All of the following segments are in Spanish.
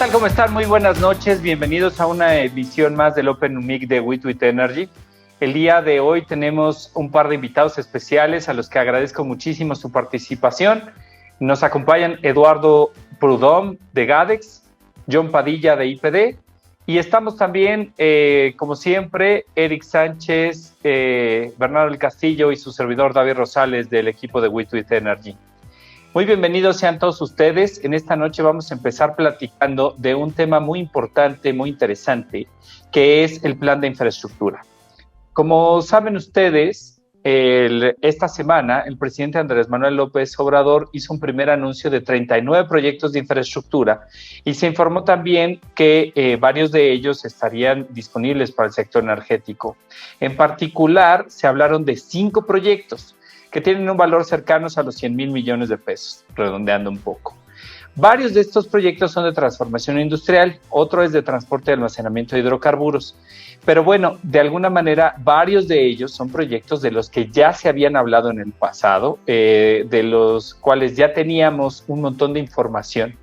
tal? ¿Cómo están? Muy buenas noches. Bienvenidos a una edición más del Open Mic de WeTweet Energy. El día de hoy tenemos un par de invitados especiales a los que agradezco muchísimo su participación. Nos acompañan Eduardo Prudhomme de Gadex, John Padilla de IPD y estamos también, como siempre, Eric Sánchez, Bernardo del Castillo y su servidor David Rosales del equipo de WeTweet Energy. Muy bienvenidos sean todos ustedes. En esta noche vamos a empezar platicando de un tema muy importante, muy interesante, que es el plan de infraestructura. Como saben ustedes, esta semana el presidente Andrés Manuel López Obrador hizo un primer anuncio de 39 proyectos de infraestructura y se informó también que varios de ellos estarían disponibles para el sector energético. En particular, se hablaron de 5 proyectos que tienen un valor cercano a los 100 mil millones de pesos, redondeando un poco. Varios de estos proyectos son de transformación industrial, otro es de transporte y almacenamiento de hidrocarburos. Pero bueno, de alguna manera, varios de ellos son proyectos de los que ya se habían hablado en el pasado, de los cuales ya teníamos un montón de información.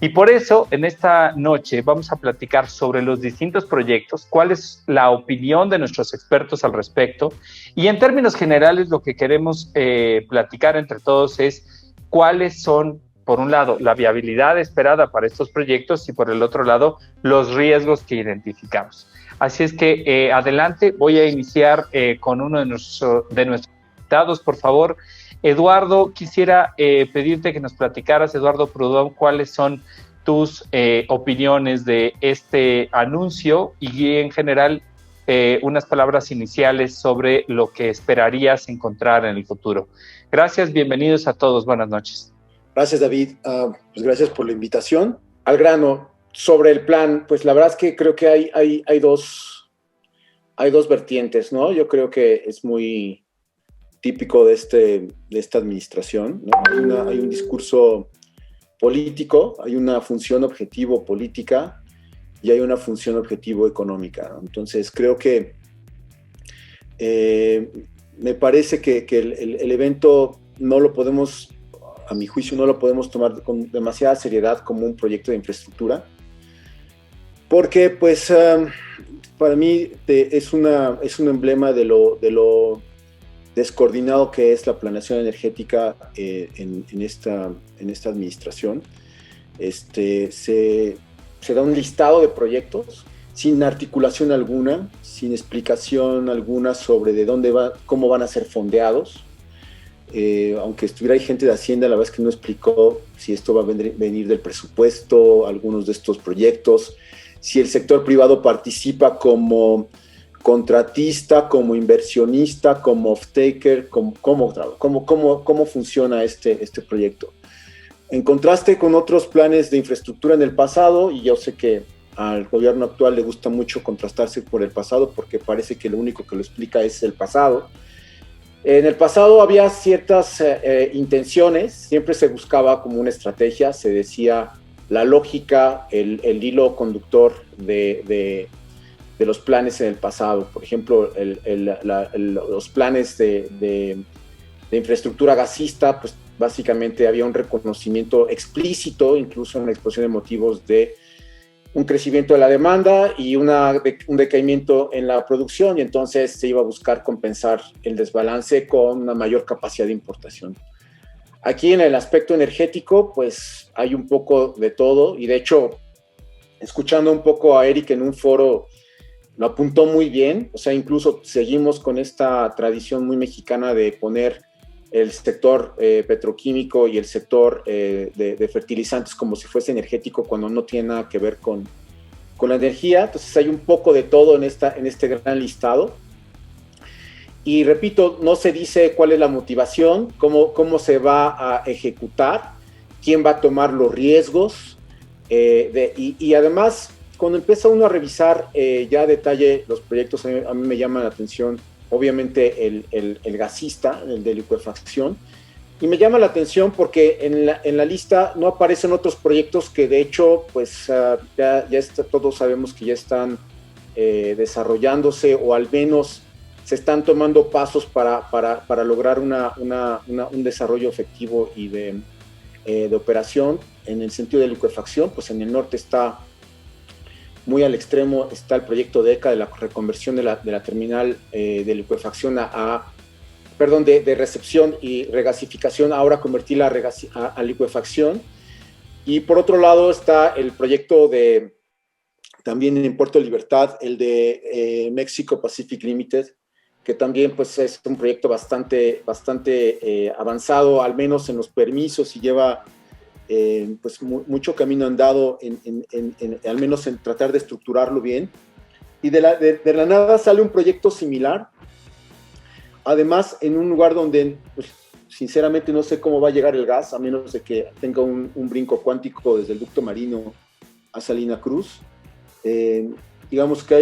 Y por eso, en esta noche vamos a platicar sobre los distintos proyectos, cuál es la opinión de nuestros expertos al respecto. Y en términos generales, lo que queremos platicar entre todos es cuáles son, por un lado, la viabilidad esperada para estos proyectos y por el otro lado, los riesgos que identificamos. Así es que adelante, voy a iniciar con uno de nuestros invitados, por favor. Eduardo, quisiera pedirte que nos platicaras, Eduardo Prudhomme, cuáles son tus opiniones de este anuncio y en general unas palabras iniciales sobre lo que esperarías encontrar en el futuro. Gracias, bienvenidos a todos, buenas noches. Gracias, David. Pues gracias por la invitación. Al grano, sobre el plan, pues la verdad es que creo que hay dos vertientes, ¿no? Yo creo que es muy típico de esta administración, ¿no? Hay un discurso político, hay una función objetivo política y hay una función objetivo económica, ¿no? Entonces creo que me parece que el evento no lo podemos, a mi juicio, no lo podemos tomar con demasiada seriedad como un proyecto de infraestructura, porque pues para mí es un emblema de lo descoordinado que es la planeación energética en esta administración. Se da un listado de proyectos sin articulación alguna, sin explicación alguna sobre de dónde cómo van a ser fondeados. Aunque estuviera ahí gente de Hacienda, la verdad es que no explicó si esto va a venir del presupuesto, algunos de estos proyectos, si el sector privado participa como contratista, como inversionista, como off-taker, cómo funciona este proyecto. En contraste con otros planes de infraestructura en el pasado, y yo sé que al gobierno actual le gusta mucho contrastarse por el pasado porque parece que lo único que lo explica es el pasado. En el pasado había ciertas intenciones, siempre se buscaba como una estrategia, se decía la lógica, el hilo conductor de los planes en el pasado. Por ejemplo, los planes de infraestructura gasista, pues básicamente había un reconocimiento explícito, incluso en la exposición de motivos, de un crecimiento de la demanda y un decaimiento en la producción, y entonces se iba a buscar compensar el desbalance con una mayor capacidad de importación. Aquí en el aspecto energético, pues hay un poco de todo, y de hecho, escuchando un poco a Eric en un foro, lo apuntó muy bien. O sea, incluso seguimos con esta tradición muy mexicana de poner el sector petroquímico y el sector de fertilizantes como si fuese energético cuando no tiene nada que ver con la energía. Entonces hay un poco de todo en este gran listado. Y repito, no se dice cuál es la motivación, cómo se va a ejecutar, quién va a tomar los riesgos. Y además, cuando empieza uno a revisar ya a detalle los proyectos, a mí me llama la atención, obviamente, el gasista, el de licuefacción. Y me llama la atención porque en la lista no aparecen otros proyectos que, de hecho, pues todos sabemos que ya están desarrollándose, o al menos se están tomando pasos para lograr un desarrollo efectivo y de operación. En el sentido de licuefacción, pues en el norte está muy al extremo está el proyecto de ECA de la reconversión de la terminal de licuefacción de recepción y regasificación, ahora convertirla a licuefacción. Y por otro lado está el proyecto también en Puerto Libertad, el de Mexico Pacific Limited, que también pues, es un proyecto bastante avanzado, al menos en los permisos, y lleva pues mucho camino andado al menos en tratar de estructurarlo bien. Y de la nada sale un proyecto similar, además en un lugar donde pues, sinceramente no sé cómo va a llegar el gas, a menos de que tenga un brinco cuántico desde el ducto marino a Salina Cruz. Digamos que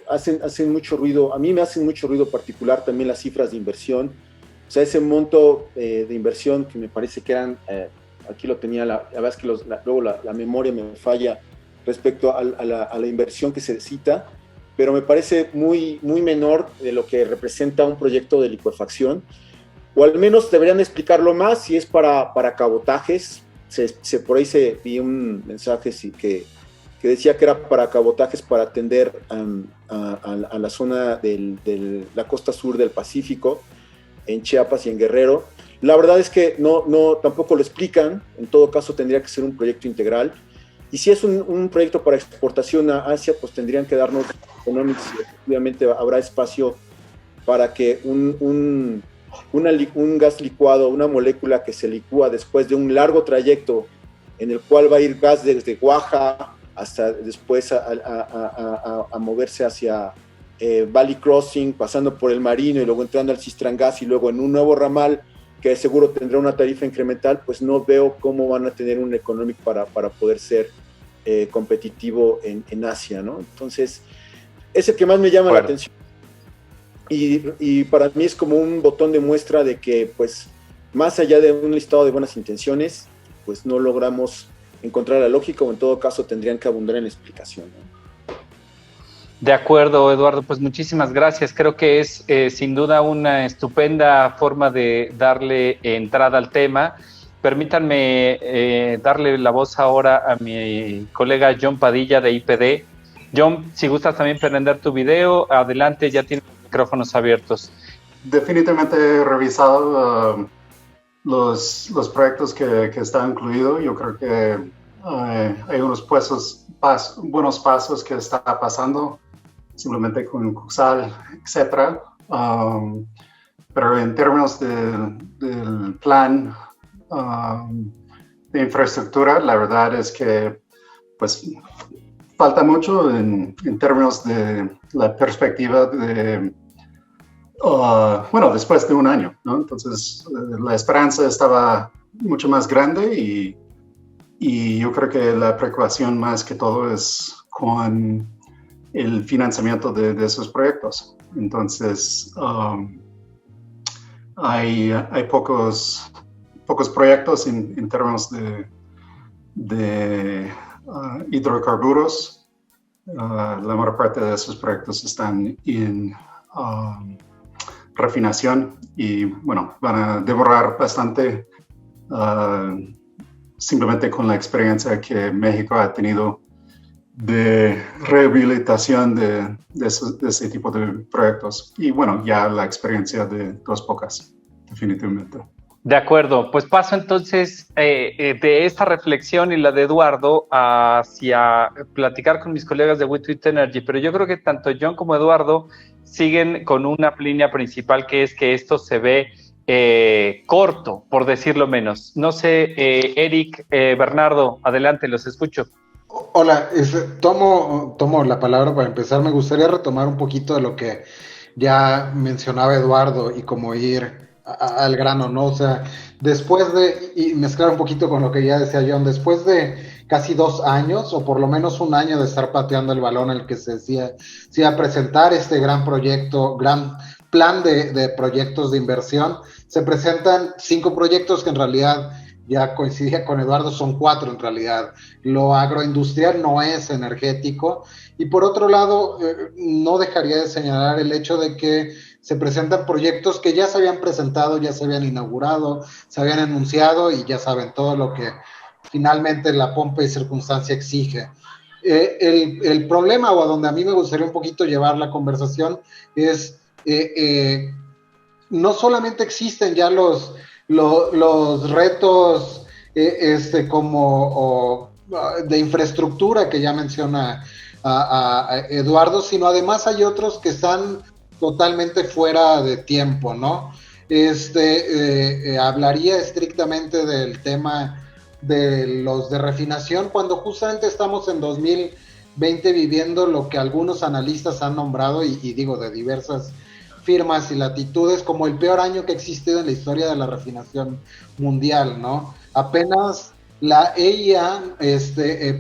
hacen mucho ruido, a mí me hacen mucho ruido particular también las cifras de inversión, o sea, ese monto de inversión que me parece que eran, aquí lo tenía, la verdad es que luego la memoria me falla respecto a la inversión que se cita, pero me parece muy, muy menor de lo que representa un proyecto de licuefacción, o al menos deberían explicarlo más si es para cabotajes. Por ahí vi un mensaje que decía que era para cabotajes para atender a la zona de la costa sur del Pacífico, en Chiapas y en Guerrero. La verdad es que tampoco lo explican, en todo caso tendría que ser un proyecto integral, y si es un proyecto para exportación a Asia, pues tendrían que darnos economics, y obviamente habrá espacio para que un gas licuado, una molécula que se licúa después de un largo trayecto en el cual va a ir gas desde Oaxaca hasta después a moverse hacia Valley Crossing, pasando por el Marino y luego entrando al Cistrangás y luego en un nuevo ramal que seguro tendrá una tarifa incremental, pues no veo cómo van a tener un economic para poder ser competitivo en Asia, ¿no? Entonces, es el que más me llama la atención. Y para mí es como un botón de muestra de que, pues, más allá de un listado de buenas intenciones, pues no logramos encontrar la lógica, o en todo caso tendrían que abundar en la explicación, ¿no? De acuerdo, Eduardo, pues muchísimas gracias. Creo que es sin duda una estupenda forma de darle entrada al tema. Permítanme darle la voz ahora a mi colega John Padilla de IPD. John, si gustas también prender tu video, adelante, ya tienes los micrófonos abiertos. Definitivamente he revisado los proyectos que están incluidos. Yo creo que hay unos buenos pasos que está pasando, simplemente con Cuxal, etc. Pero en términos del plan de infraestructura, la verdad es que pues falta mucho en términos de la perspectiva después de un año, ¿no? Entonces, la esperanza estaba mucho más grande y yo creo que la preocupación más que todo es con el financiamiento de esos proyectos. Entonces, hay pocos proyectos en términos de hidrocarburos. La mayor parte de esos proyectos están en refinación y, bueno, van a demorar bastante, simplemente con la experiencia que México ha tenido de rehabilitación de ese tipo de proyectos. Y, bueno, ya la experiencia de Dos Bocas, definitivamente. De acuerdo, pues paso entonces de esta reflexión y la de Eduardo hacia platicar con mis colegas de WeTweet Energy, pero yo creo que tanto John como Eduardo siguen con una línea principal, que es que esto se ve corto, por decirlo menos. No sé, Eric, Bernardo, adelante, los escucho. Hola, tomo la palabra para empezar. Me gustaría retomar un poquito de lo que ya mencionaba Eduardo y como ir al grano, ¿no? O sea, y mezclar un poquito con lo que ya decía John, después de casi 2 años, o por lo menos 1 año de estar pateando el balón en el que se decía, se iba a presentar este gran proyecto, gran plan de proyectos de inversión, se presentan 5 proyectos que en realidad, ya coincidía con Eduardo, son 4 en realidad. Lo agroindustrial no es energético, y por otro lado, no dejaría de señalar el hecho de que se presentan proyectos que ya se habían presentado, ya se habían inaugurado, se habían anunciado y ya saben todo lo que finalmente la pompa y circunstancia exige. El problema, o a donde a mí me gustaría un poquito llevar la conversación, es no solamente existen ya los retos de infraestructura que ya menciona a Eduardo, sino además hay otros que están totalmente fuera de tiempo, ¿no? Hablaría estrictamente del tema de los de refinación, cuando justamente estamos en 2020 viviendo lo que algunos analistas han nombrado, y digo de diversas firmas y latitudes, como el peor año que ha existido en la historia de la refinación mundial, ¿no? Apenas la EIA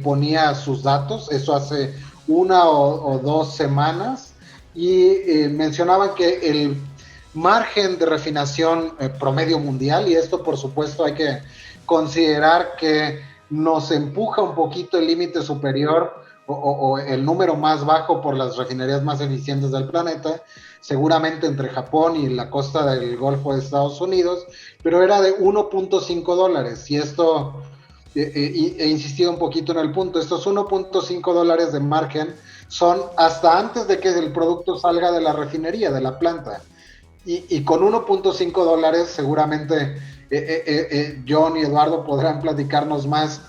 ponía sus datos, eso hace 1 o 2 semanas, y mencionaban que el margen de refinación promedio mundial, y esto por supuesto hay que considerar que nos empuja un poquito el límite superior o el número más bajo por las refinerías más eficientes del planeta, seguramente entre Japón y la costa del Golfo de Estados Unidos, pero era de $1.5, y esto, he insistido un poquito en el punto, estos $1.5 de margen son hasta antes de que el producto salga de la refinería, de la planta, y con $1.5 seguramente John y Eduardo podrán platicarnos más,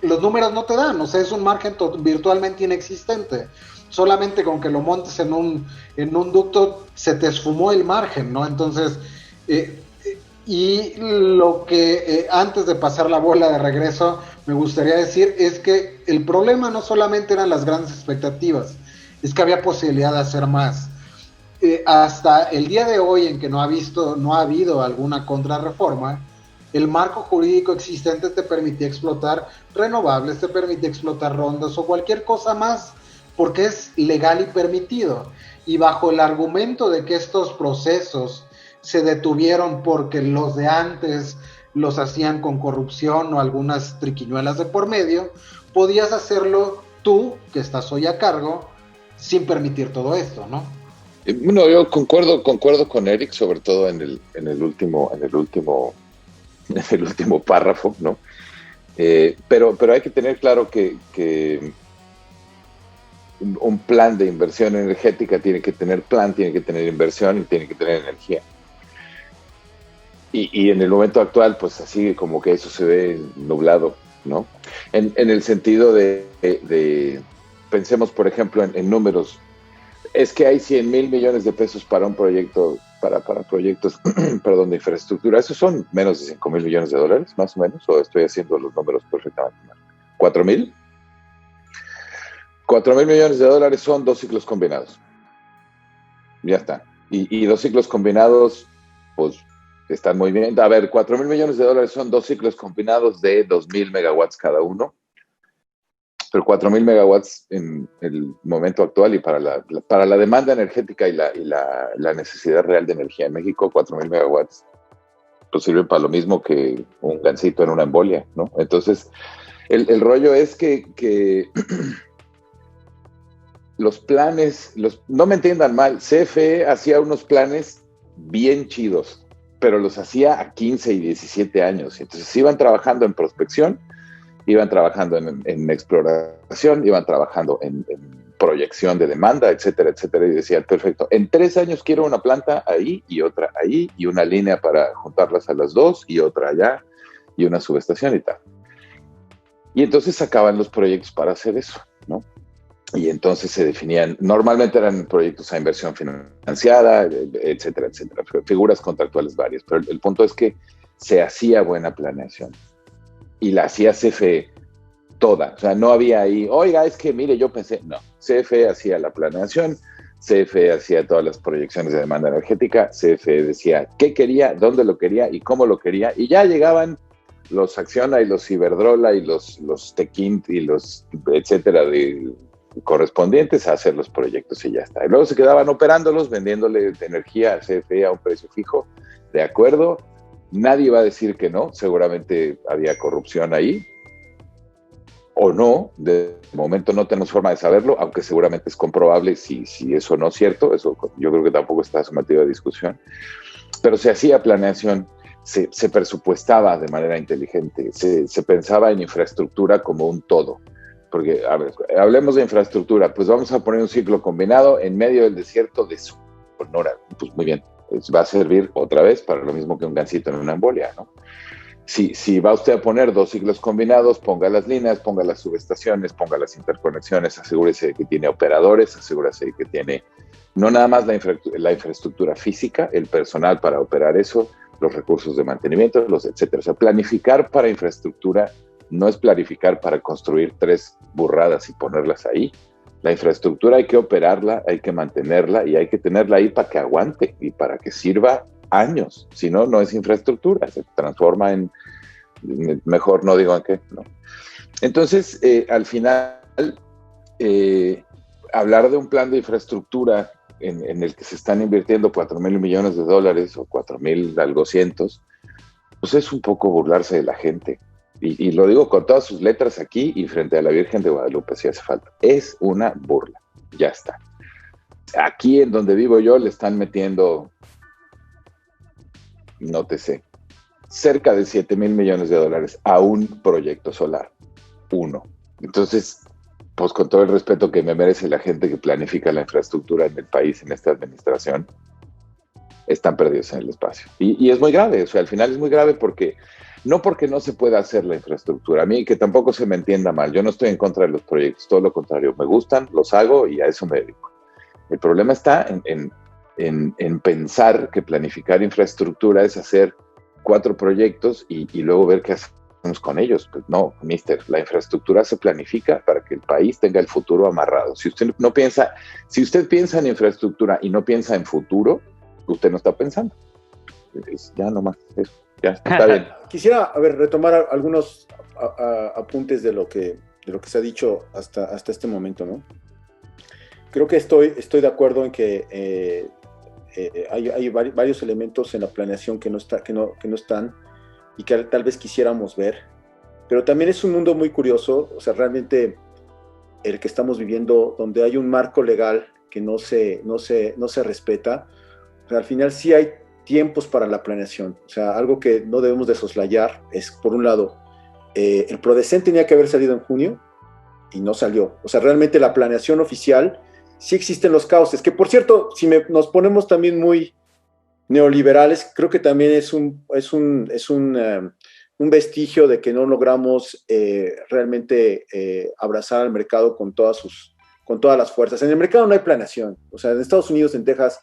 los números no te dan, o sea, es un margen virtualmente inexistente. Solamente con que lo montes en un ducto se te esfumó el margen, ¿no? Entonces, y lo que antes de pasar la bola de regreso me gustaría decir es que el problema no solamente eran las grandes expectativas, es que había posibilidad de hacer más. Hasta el día de hoy, en que no ha habido alguna contrarreforma, el marco jurídico existente te permitía explotar renovables, te permitía explotar rondas o cualquier cosa más, porque es legal y permitido. Y bajo el argumento de que estos procesos se detuvieron porque los de antes los hacían con corrupción o algunas triquiñuelas de por medio, podías hacerlo tú, que estás hoy a cargo, sin permitir todo esto, ¿no? Bueno, yo concuerdo con Eric, sobre todo en el último párrafo, ¿no? Pero hay que tener claro que un plan de inversión energética tiene que tener plan, tiene que tener inversión y tiene que tener energía. Y en el momento actual, pues así como que eso se ve nublado, ¿no? En el sentido de pensemos, por ejemplo, en números. Es que hay 100,000 millones de pesos para un proyecto, para proyectos, perdón, de infraestructura. Esos son menos de 5,000 millones de dólares, más o menos, o estoy haciendo los números perfectamente mal. 4,000. 4,000 millones de dólares son 2 ciclos combinados. Ya está. Y 2 ciclos combinados, pues, están muy bien. A ver, 4,000 millones de dólares son 2 ciclos combinados de 2,000 megawatts cada uno. Pero 4,000 megawatts en el momento actual y para la demanda energética y la necesidad real de energía en México, 4,000 megawatts pues sirven para lo mismo que un gansito en una embolia, ¿no? Entonces, el rollo es que los planes, no me entiendan mal, CFE hacía unos planes bien chidos, pero los hacía a 15 y 17 años. Entonces iban trabajando en prospección, iban trabajando en exploración, iban trabajando en proyección de demanda, etcétera, etcétera, y decían, perfecto, en 3 años quiero una planta ahí y otra ahí, y una línea para juntarlas a las dos, y otra allá, y una subestación y tal. Y entonces sacaban los proyectos para hacer eso, ¿no? Y entonces se definían, normalmente eran proyectos a inversión financiada, etcétera, etcétera, figuras contractuales varias, pero el punto es que se hacía buena planeación. Y la hacía CFE toda, o sea, no había ahí, oiga, es que mire, yo pensé, no, CFE hacía la planeación, CFE hacía todas las proyecciones de demanda energética, CFE decía qué quería, dónde lo quería y cómo lo quería, y ya llegaban los Acciona y los Iberdrola y los Tequint y los etcétera de correspondientes a hacer los proyectos y ya está. Y luego se quedaban operándolos, vendiéndole energía a CFE a un precio fijo, de acuerdo. Nadie va a decir que no, seguramente había corrupción ahí, o no, de momento no tenemos forma de saberlo, aunque seguramente es comprobable si eso no es cierto, eso yo creo que tampoco está sometido a discusión, pero se hacía planeación, se presupuestaba de manera inteligente, se pensaba en infraestructura como un todo, porque a ver, hablemos de infraestructura, pues vamos a poner un ciclo combinado en medio del desierto de Sonora. Pues muy bien, va a servir otra vez para lo mismo que un gansito en una embolia, ¿no? Si va usted a poner 2 ciclos combinados, ponga las líneas, ponga las subestaciones, ponga las interconexiones, asegúrese de que tiene operadores, asegúrese de que tiene no nada más la infraestructura física, el personal para operar eso, los recursos de mantenimiento, etcétera. O sea, planificar para infraestructura no es planificar para construir 3 burradas y ponerlas ahí. La infraestructura hay que operarla, hay que mantenerla y hay que tenerla ahí para que aguante y para que sirva años. Si no, no es infraestructura, se transforma en, mejor no digo en qué, ¿no? Entonces, al final, hablar de un plan de infraestructura en el que se están invirtiendo $4,000 millones o 4,000 algo cientos, pues es un poco burlarse de la gente. Y lo digo con todas sus letras aquí y frente a la Virgen de Guadalupe, si hace falta. Es una burla, ya está. Aquí en donde vivo yo le están metiendo, no te sé, cerca de $7,000 millones a un proyecto solar, uno. Entonces, pues con todo el respeto que me merece la gente que planifica la infraestructura en el país, en esta administración, están perdidos en el espacio. Y es muy grave, o sea, al final es muy grave porque no se pueda hacer la infraestructura. A mí, que tampoco se me entienda mal, yo no estoy en contra de los proyectos, todo lo contrario, me gustan, los hago y a eso me dedico. El problema está en pensar que planificar infraestructura es hacer 4 proyectos y luego ver qué hacemos con ellos. Pues no, mister, la infraestructura se planifica para que el país tenga el futuro amarrado. Si usted piensa en infraestructura y no piensa en futuro, usted no está pensando. Ya nomás, eso, ya está bien. Quisiera, retomar algunos apuntes de lo que se ha dicho hasta este momento, ¿no? Creo que estoy de acuerdo en que hay varios elementos en la planeación que no están y que tal vez quisiéramos ver, pero también es un mundo muy curioso, o sea, realmente el que estamos viviendo, donde hay un marco legal que no se respeta. O sea, al final sí hay tiempos para la planeación, o sea, algo que no debemos de soslayar es, por un lado, el Prodecen tenía que haber salido en junio y no salió, o sea, realmente la planeación oficial, sí existen los cauces, que por cierto, si nos ponemos también muy neoliberales, creo que también es un vestigio de que no logramos realmente abrazar al mercado con todas las fuerzas. En el mercado no hay planeación, o sea, en Estados Unidos, en Texas,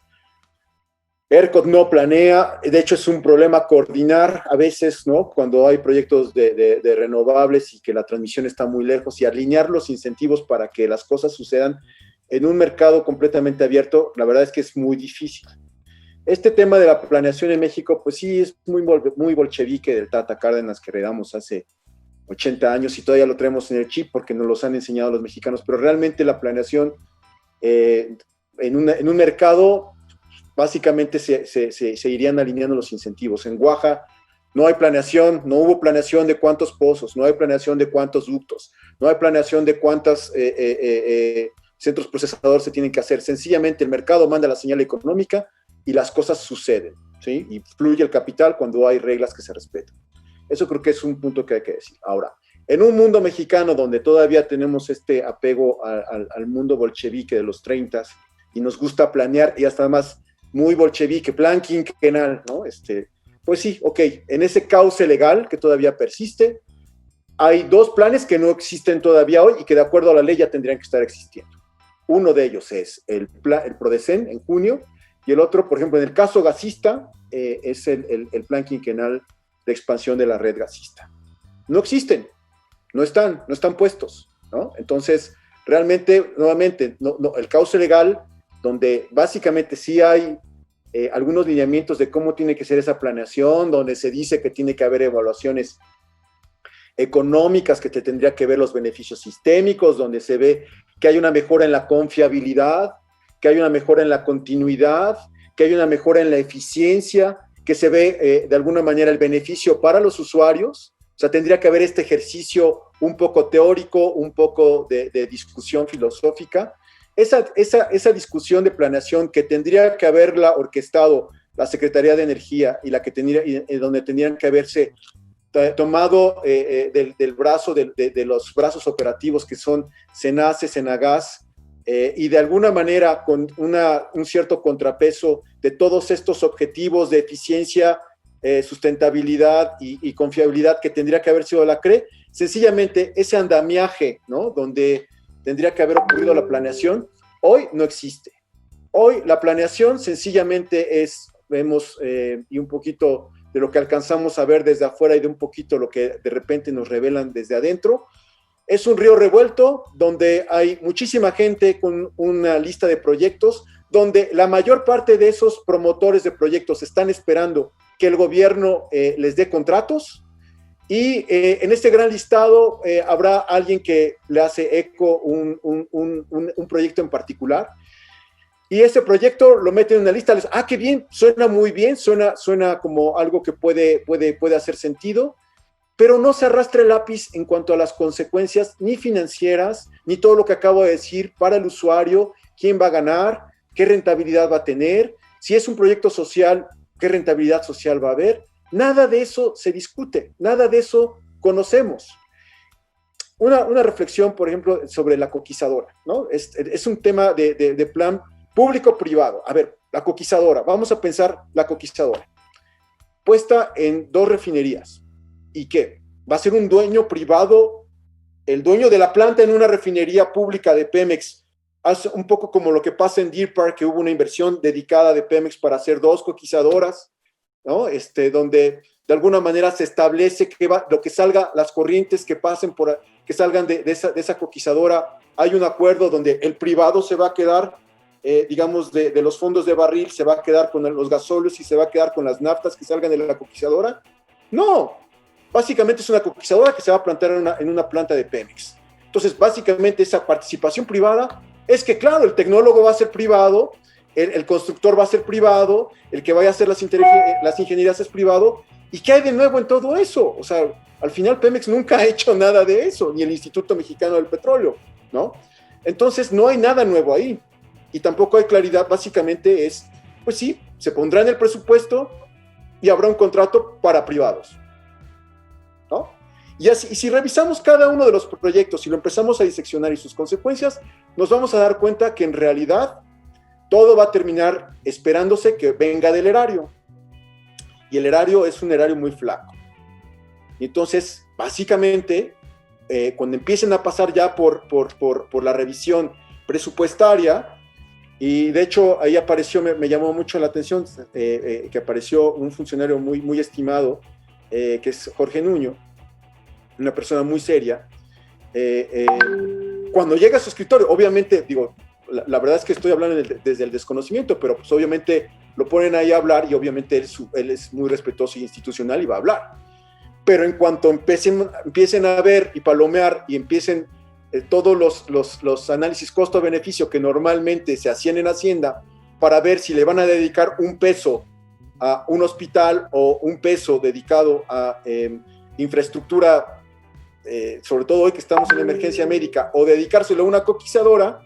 ERCOT no planea, de hecho es un problema coordinar a veces, ¿no? Cuando hay proyectos de renovables y que la transmisión está muy lejos, y alinear los incentivos para que las cosas sucedan en un mercado completamente abierto, la verdad es que es muy difícil. Este tema de la planeación en México, pues sí, es muy bolchevique del Tata Cárdenas que heredamos hace 80 años y todavía lo traemos en el chip porque nos los han enseñado los mexicanos, pero realmente la planeación en un mercado, básicamente se irían alineando los incentivos. En Oaxaca no hay planeación, no hubo planeación de cuántos pozos, no hay planeación de cuántos ductos, no hay planeación de cuántos centros procesadores se tienen que hacer. Sencillamente el mercado manda la señal económica y las cosas suceden, ¿sí? Y fluye el capital cuando hay reglas que se respetan. Eso creo que es un punto que hay que decir. Ahora, en un mundo mexicano donde todavía tenemos este apego al mundo bolchevique de los 30 y nos gusta planear, y hasta más muy bolchevique, plan quinquenal, ¿no? Pues sí, ok, en ese cauce legal que todavía persiste, hay 2 planes que no existen todavía hoy y que de acuerdo a la ley ya tendrían que estar existiendo. Uno de ellos es el Prodecen en junio, y el otro, por ejemplo, en el caso gasista, es el plan quinquenal de expansión de la red gasista. No existen, no están puestos, ¿no? Entonces, realmente, nuevamente, el cauce legal, donde básicamente sí hay algunos lineamientos de cómo tiene que ser esa planeación, donde se dice que tiene que haber evaluaciones económicas, que te tendría que ver los beneficios sistémicos, donde se ve que hay una mejora en la confiabilidad, que hay una mejora en la continuidad, que hay una mejora en la eficiencia, que se ve de alguna manera el beneficio para los usuarios. O sea, tendría que haber este ejercicio un poco teórico, un poco de discusión filosófica. Esa discusión de planeación que tendría que haberla orquestado la Secretaría de Energía y donde tendrían que haberse tomado del brazo, de los brazos operativos que son SENACE, SENAGAS, y de alguna manera con un cierto contrapeso de todos estos objetivos de eficiencia, sustentabilidad y confiabilidad que tendría que haber sido la CRE, sencillamente ese andamiaje, ¿no?, donde tendría que haber ocurrido la planeación, hoy no existe. Hoy la planeación sencillamente vemos, y un poquito de lo que alcanzamos a ver desde afuera y de un poquito lo que de repente nos revelan desde adentro, es un río revuelto donde hay muchísima gente con una lista de proyectos, donde la mayor parte de esos promotores de proyectos están esperando que el gobierno les dé contratos, y en este gran listado habrá alguien que le hace eco un proyecto en particular, y ese proyecto lo mete en una lista. Qué bien, suena muy bien, suena como algo que puede hacer sentido, pero no se arrastra el lápiz en cuanto a las consecuencias ni financieras, ni todo lo que acabo de decir para el usuario, quién va a ganar, qué rentabilidad va a tener, si es un proyecto social, qué rentabilidad social va a haber. Nada de eso se discute, nada de eso conocemos. Una reflexión, por ejemplo, sobre la coquizadora, ¿no? Es un tema de plan público-privado. A ver, la coquizadora, vamos a pensar la coquizadora, puesta en 2 refinerías. ¿Y qué? ¿Va a ser un dueño privado, el dueño de la planta en una refinería pública de Pemex? Hace un poco como lo que pasa en Deer Park, que hubo una inversión dedicada de Pemex para hacer 2 coquizadoras, ¿no? Donde de alguna manera se establece que lo que salga, las corrientes que pasen que salgan de esa coquizadora, hay un acuerdo donde el privado se va a quedar, digamos, de los fondos de barril, se va a quedar con los gasóleos y se va a quedar con las naftas que salgan de la coquizadora. No, básicamente es una coquizadora que se va a plantar en una planta de Pemex. Entonces, básicamente esa participación privada es que, claro, el tecnólogo va a ser privado, el constructor va a ser privado, el que vaya a hacer las ingenierías es privado. ¿Y qué hay de nuevo en todo eso? O sea, al final Pemex nunca ha hecho nada de eso, ni el Instituto Mexicano del Petróleo, ¿no? Entonces no hay nada nuevo ahí, y tampoco hay claridad. Básicamente pues sí, se pondrá en el presupuesto y habrá un contrato para privados, ¿no? Y si revisamos cada uno de los proyectos y lo empezamos a diseccionar y sus consecuencias, nos vamos a dar cuenta que en realidad todo va a terminar esperándose que venga del erario. Y el erario es un erario muy flaco. Y entonces, básicamente, cuando empiecen a pasar ya por la revisión presupuestaria, y de hecho ahí apareció, me llamó mucho la atención, que apareció un funcionario muy, muy estimado, que es Jorge Nuño, una persona muy seria. Cuando llega a su escritorio, obviamente, digo, la verdad es que estoy hablando desde el desconocimiento, pero pues obviamente lo ponen ahí a hablar, y obviamente él es muy respetuoso y institucional y va a hablar. Pero en cuanto empiecen a ver y palomear y empiecen todos los análisis costo-beneficio que normalmente se hacían en Hacienda para ver si le van a dedicar un peso a un hospital o un peso dedicado a infraestructura, sobre todo hoy que estamos en emergencia médica, o dedicárselo a una coquizadora,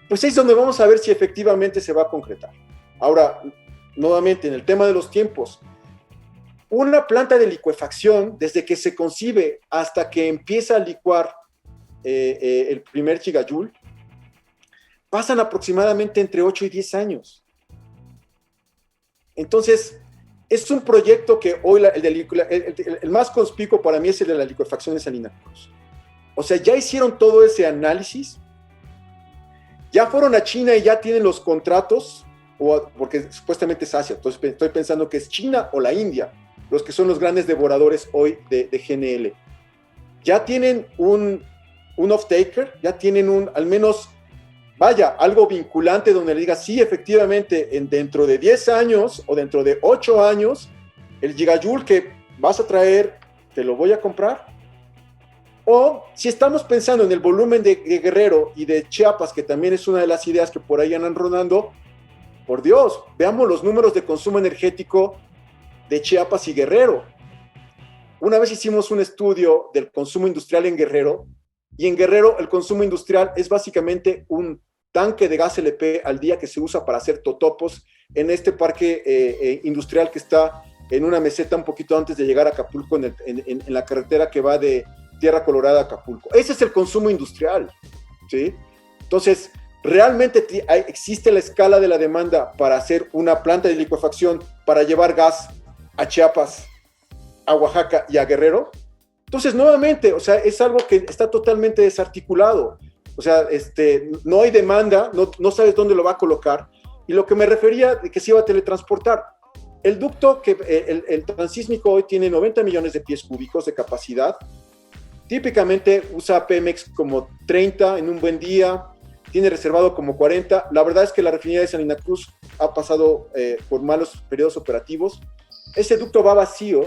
pues ahí es donde vamos a ver si efectivamente se va a concretar. Ahora, nuevamente, en el tema de los tiempos, una planta de licuefacción, desde que se concibe hasta que empieza a licuar el primer gigajul, pasan aproximadamente entre 8 y 10 años. Entonces, es un proyecto que hoy, el más conspicuo para mí es el de la licuefacción de Salina Cruz. O sea, ya hicieron todo ese análisis, ya fueron a China y ya tienen los contratos, porque supuestamente es Asia, entonces estoy pensando que es China o la India, los que son los grandes devoradores hoy de GNL. Ya tienen un off-taker, ya tienen al menos, algo vinculante donde le diga, sí, efectivamente, dentro de 10 años o dentro de 8 años, el gigajul que vas a traer, te lo voy a comprar. O si estamos pensando en el volumen de Guerrero y de Chiapas, que también es una de las ideas que por ahí andan rodando, por Dios, veamos los números de consumo energético de Chiapas y Guerrero. Una vez hicimos un estudio del consumo industrial en Guerrero, y en Guerrero el consumo industrial es básicamente un tanque de gas LP al día que se usa para hacer totopos en este parque industrial que está en una meseta un poquito antes de llegar a Acapulco, en la carretera que va de Tierra Colorada a Acapulco. Ese es el consumo industrial, ¿sí? Entonces, ¿realmente existe la escala de la demanda para hacer una planta de licuefacción para llevar gas a Chiapas, a Oaxaca y a Guerrero? Entonces, nuevamente, o sea, es algo que está totalmente desarticulado. O sea, no hay demanda, no sabes dónde lo va a colocar. Y lo que me refería de que se iba a teletransportar. El ducto, el transísmico hoy tiene 90 millones de pies cúbicos de capacidad. Típicamente usa Pemex como 30 en un buen día, tiene reservado como 40. La verdad es que la refinería de Salina Cruz ha pasado por malos periodos operativos. Ese ducto va vacío.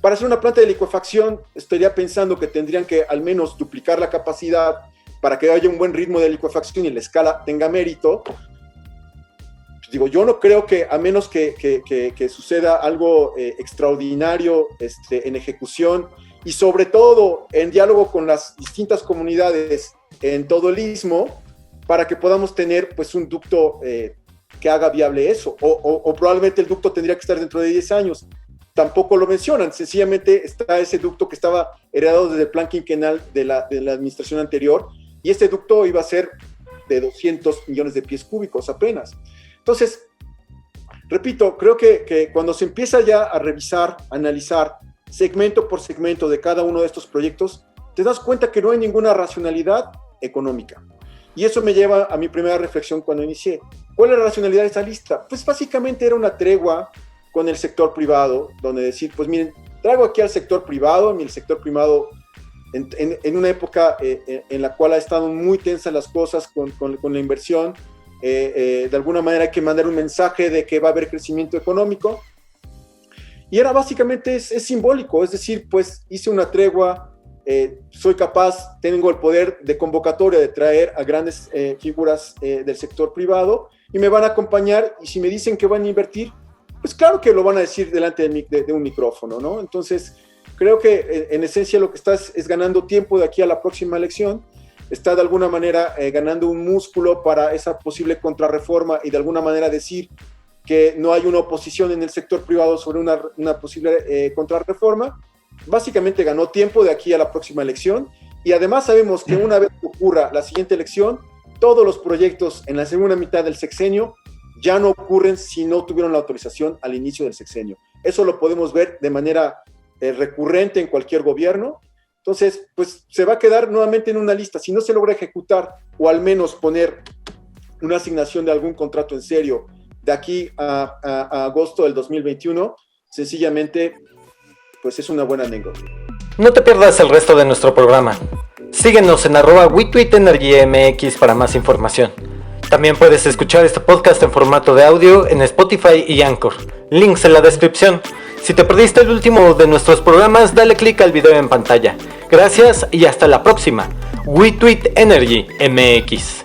Para hacer una planta de licuefacción, estaría pensando que tendrían que al menos duplicar la capacidad para que haya un buen ritmo de licuefacción y la escala tenga mérito. Pues digo, yo no creo que, a menos que suceda algo extraordinario en ejecución y sobre todo en diálogo con las distintas comunidades en todo el istmo, para que podamos tener pues un ducto que haga viable eso, o probablemente el ducto tendría que estar dentro de 10 años. Tampoco lo mencionan, sencillamente está ese ducto que estaba heredado desde el plan quinquenal de la administración anterior, y este ducto iba a ser de 200 millones de pies cúbicos apenas. Entonces, repito, creo que cuando se empieza ya a revisar, analizar segmento por segmento de cada uno de estos proyectos, te das cuenta que no hay ninguna racionalidad económica. Y eso me lleva a mi primera reflexión cuando inicié. ¿Cuál es la racionalidad de esta lista? Pues básicamente era una tregua con el sector privado, donde decir, pues miren, traigo aquí al sector privado, y el sector privado en una época en la cual ha estado muy tensas las cosas con la inversión, de alguna manera hay que mandar un mensaje de que va a haber crecimiento económico, y era básicamente es simbólico, es decir, pues hice una tregua, soy capaz, tengo el poder de convocatoria de traer a grandes figuras del sector privado, y me van a acompañar, y si me dicen que van a invertir, pues claro que lo van a decir delante de un micrófono, ¿no? Entonces, creo que en esencia lo que estás es ganando tiempo de aquí a la próxima elección, está de alguna manera ganando un músculo para esa posible contrarreforma y de alguna manera decir que no hay una oposición en el sector privado sobre una posible contrarreforma. Básicamente ganó tiempo de aquí a la próxima elección, y además sabemos que una vez que ocurra la siguiente elección, todos los proyectos en la segunda mitad del sexenio ya no ocurren si no tuvieron la autorización al inicio del sexenio. Eso lo podemos ver de manera recurrente en cualquier gobierno. Entonces, pues se va a quedar nuevamente en una lista. Si no se logra ejecutar o al menos poner una asignación de algún contrato en serio de aquí a agosto del 2021, sencillamente, pues es una buena anécdota. No te pierdas el resto de nuestro programa. Síguenos en @WeTweetEnergyMX para más información. También puedes escuchar este podcast en formato de audio en Spotify y Anchor. Links en la descripción. Si te perdiste el último de nuestros programas, dale click al video en pantalla. Gracias y hasta la próxima. WeTweetEnergyMX.